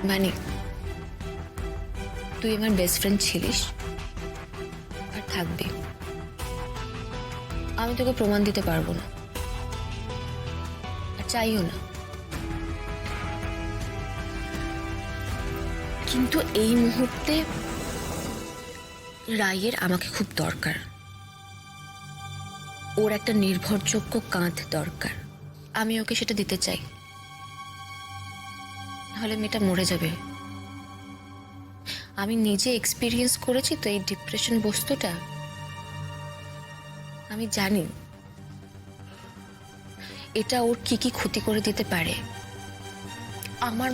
মানে তুই আমার বেস্ট ফ্রেন্ড ছিলিস আর থাকবি। আমি তোকে প্রমাণ দিতে পারবো না, আর চাইও না। কিন্তু এই মুহূর্তে রায়ের আমাকে খুব দরকার। ওর একটা নির্ভরযোগ্য কাঁধ দরকার। আমি ওকে সেটা দিতে চাই, নাহলে মেয়েটা মরে যাবে। আমি নিজে এক্সপিরিয়েন্স করেছি তো এই ডিপ্রেশন বস্তুটা। আমি জানি এটা ওর কি কি ক্ষতি করে দিতে পারে। আমার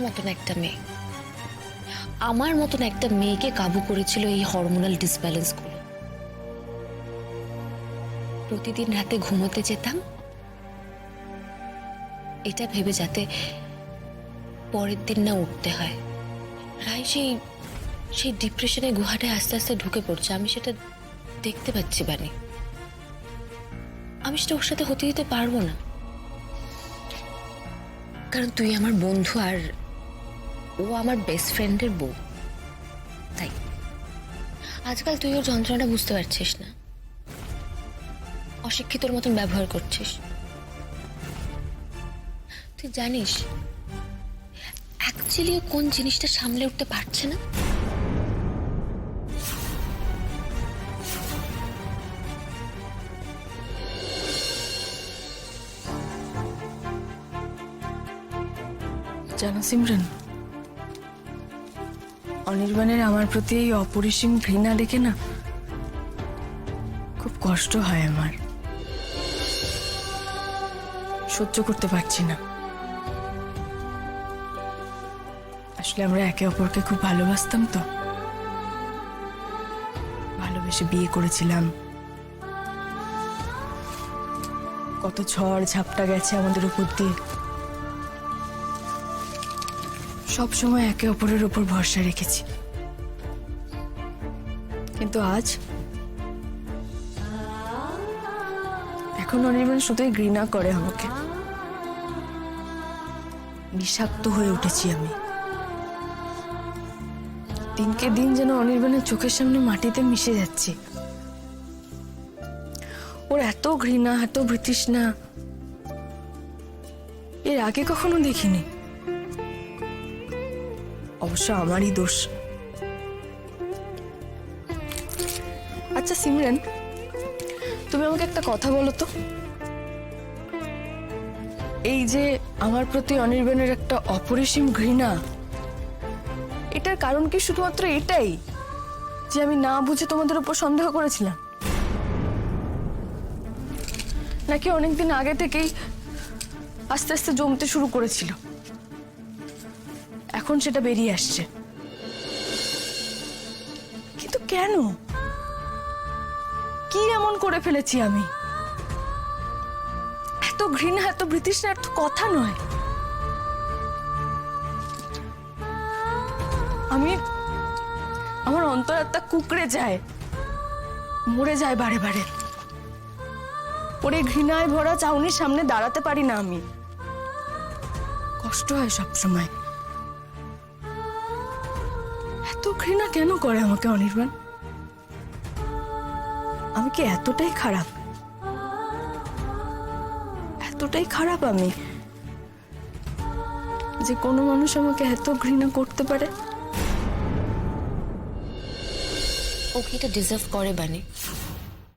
মতন একটা মেয়েকে কাবু করেছিল এই হরমোনাল ডিসব্যালেন্স গুলো। প্রতিদিন রাতে ঘুমোতে যেতাম এটা ভেবে যাতে পরের দিন না উঠতে হয়। রায় সেই ডিপ্রেশনের গুহাটায় আস্তে আস্তে ঢুকে পড়ছে। আমি সেটা দেখতে পাচ্ছি বানি। আমি সেটা ওর সাথে হতে দিতে পারবো না, কারণ তুই আমার বন্ধু আর ও আমার বেস্ট ফ্রেন্ডের বউ। তাই আজকাল তুই ওর যন্ত্রণাটা বুঝতে পারছিস না, অশিক্ষিতর মতন ব্যবহার করছিস। তুই জানিস অ্যাকচুয়ালি ও কোন জিনিসটা সামলে উঠতে পারছে না? জানো সিমরান, অনির্বাণের আমার প্রতি এই অপরিসীম ঘৃণা দেখে না খুব কষ্ট হয় আমার। সহ্য করতে পারছি না। আসলে আমরা একে অপরকে খুব ভালোবাসতাম তো, ভালোবেসে বিয়ে করেছিলাম। কত ঝড় ঝাপটা গেছে আমাদের উপর দিয়ে। সব সময় একে অপরের উপর ভরসা রেখেছি, কিন্তু আজ এখন অনির্বাণ শুধুই ঘৃণা করে আমাকে। বিষাক্ত হয়ে উঠেছি আমি। দিনকে দিন যেন অনির্বাণের চোখের সামনে মাটিতে মিশে যাচ্ছি। ওর এত ঘৃণা, এত বিতৃষ্ণা এর আগে কখনো দেখিনি। অবশ্য আমারই দোষ। আচ্ছা সিমরান, তুমি আমাকে একটা কথা বলো তো, এই যে আমার প্রতি অনির্বাণের একটা অপরিসীম ঘৃণা, এটার কারণ কি শুধুমাত্র এটাই যে আমি না বুঝে তোমাদের উপর সন্দেহ করেছিলাম, নাকি অনেকদিন আগে থেকেই আস্তে আস্তে জমতে শুরু করেছিল, এখন সেটা বেরিয়ে আসছে? কিন্তু কেন? কি এমন করে ফেলেছি আমি? এত ঘৃণা, এত বিতৃষ্ণা এত কথা নয়। আমার অন্তরাত্মা কুকড়ে যায়, মরে যায় বারে বারে। ওরে ঘৃণায় ভরা চাউনির সামনে দাঁড়াতে পারি না আমি। কষ্ট হয় সব সময়। এত ঘৃণা কেন করে আমাকে অনির্বাণ? আমি কি এতটাই খারাপ? এতটাই খারাপ আমি যে কোনো মানুষ আমাকে এত ঘৃণা করতে পারে? ও কি এটা ডিজার্ভ করে বানি?